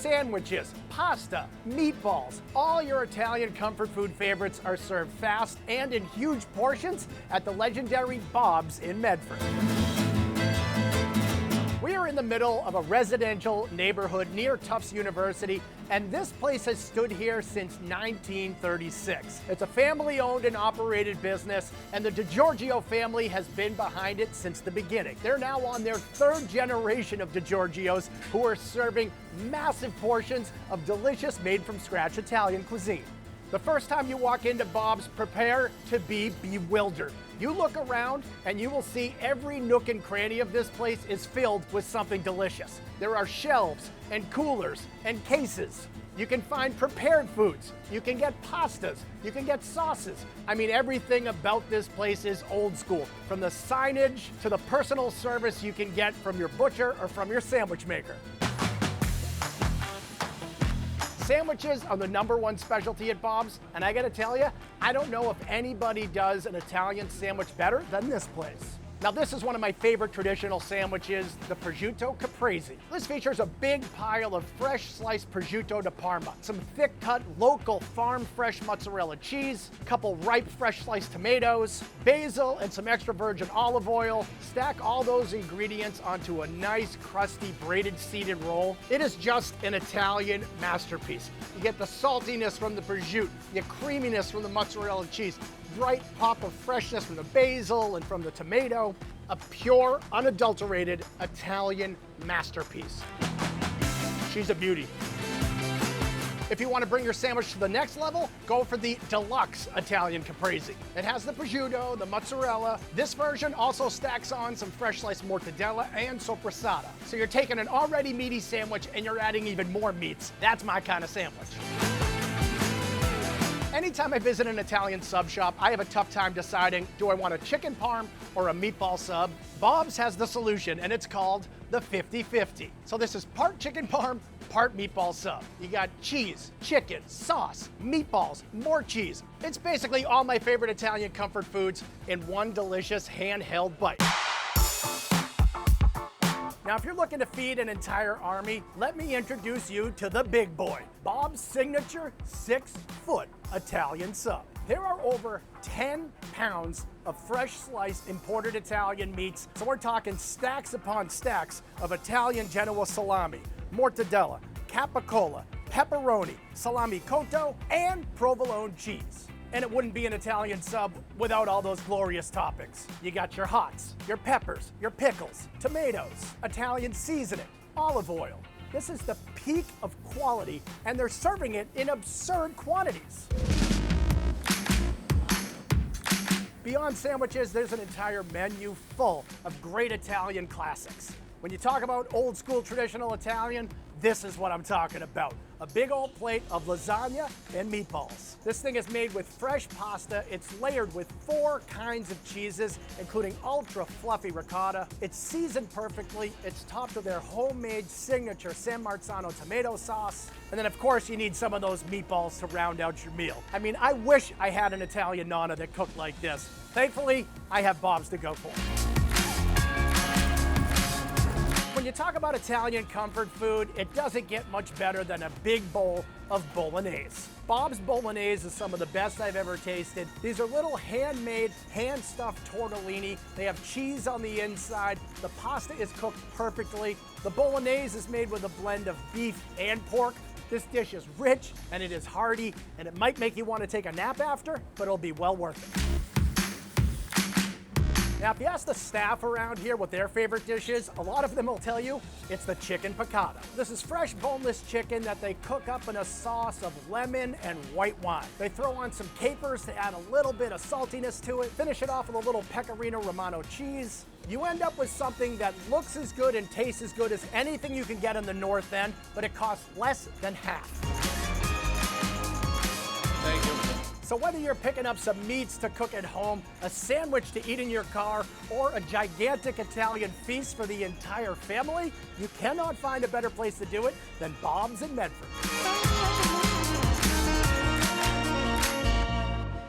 Sandwiches, pasta, meatballs, all your Italian comfort food favorites are served fast and in huge portions at the legendary Bob's in Medford. We are in the middle of a residential neighborhood near Tufts University, and this place has stood here since 1936. It's a family-owned and operated business, and the DiGiorgio family has been behind it since the beginning. They're now on their third generation of DiGiorgios, who are serving massive portions of delicious, made-from-scratch Italian cuisine. The first time you walk into Bob's, prepare to be bewildered. You look around and you will see every nook and cranny of this place is filled with something delicious. There are shelves and coolers and cases. You can find prepared foods. You can get pastas. You can get sauces. I mean, everything about this place is old school, from the signage to the personal service you can get from your butcher or from your sandwich maker. Sandwiches are the #1 specialty at Bob's, and I gotta tell you, I don't know if anybody does an Italian sandwich better than this place. Now, this is one of my favorite traditional sandwiches, the prosciutto caprese. This features a big pile of fresh sliced prosciutto di Parma, some thick-cut local farm fresh mozzarella cheese, a couple ripe fresh sliced tomatoes, basil, and some extra virgin olive oil. Stack all those ingredients onto a nice, crusty, braided seeded roll. It is just an Italian masterpiece. You get the saltiness from the prosciutto, the creaminess from the mozzarella cheese, bright pop of freshness from the basil and from the tomato. A pure, unadulterated Italian masterpiece. She's a beauty. If you want to bring your sandwich to the next level, go for the deluxe Italian caprese. It has the prosciutto, the mozzarella. This version also stacks on some fresh sliced mortadella and sopressata. So you're taking an already meaty sandwich and you're adding even more meats. That's my kind of sandwich. Anytime I visit an Italian sub shop, I have a tough time deciding, do I want a chicken parm or a meatball sub? Bob's has the solution, and it's called the 50-50. So this is part chicken parm, part meatball sub. You got cheese, chicken, sauce, meatballs, more cheese. It's basically all my favorite Italian comfort foods in one delicious handheld bite. Now, if you're looking to feed an entire army, let me introduce you to the big boy, Bob's signature 6-foot Italian sub. There are over 10 pounds of fresh sliced imported Italian meats, so we're talking stacks upon stacks of Italian Genoa salami, mortadella, capicola, pepperoni, salami cotto, and provolone cheese. And it wouldn't be an Italian sub without all those glorious toppings. You got your hots, your peppers, your pickles, tomatoes, Italian seasoning, olive oil. This is the peak of quality, and they're serving it in absurd quantities. Beyond sandwiches, there's an entire menu full of great Italian classics. When you talk about old school traditional Italian, this is what I'm talking about. A big old plate of lasagna and meatballs. This thing is made with fresh pasta. It's layered with 4 kinds of cheeses, including ultra fluffy ricotta. It's seasoned perfectly. It's topped with their homemade signature San Marzano tomato sauce. And then, of course, you need some of those meatballs to round out your meal. I mean, I wish I had an Italian nonna that cooked like this. Thankfully, I have Bob's to go for. When you talk about Italian comfort food, it doesn't get much better than a big bowl of bolognese. Bob's bolognese is some of the best I've ever tasted. These are little handmade, hand-stuffed tortellini. They have cheese on the inside. The pasta is cooked perfectly. The bolognese is made with a blend of beef and pork. This dish is rich and it is hearty, and it might make you want to take a nap after, but it'll be well worth it. Now, if you ask the staff around here what their favorite dish is, a lot of them will tell you it's the chicken piccata. This is fresh boneless chicken that they cook up in a sauce of lemon and white wine. They throw on some capers to add a little bit of saltiness to it, finish it off with a little pecorino romano cheese. You end up with something that looks as good and tastes as good as anything you can get in the North End, but it costs less than half. Thank you. So whether you're picking up some meats to cook at home, a sandwich to eat in your car, or a gigantic Italian feast for the entire family, you cannot find a better place to do it than Bob's in Medford.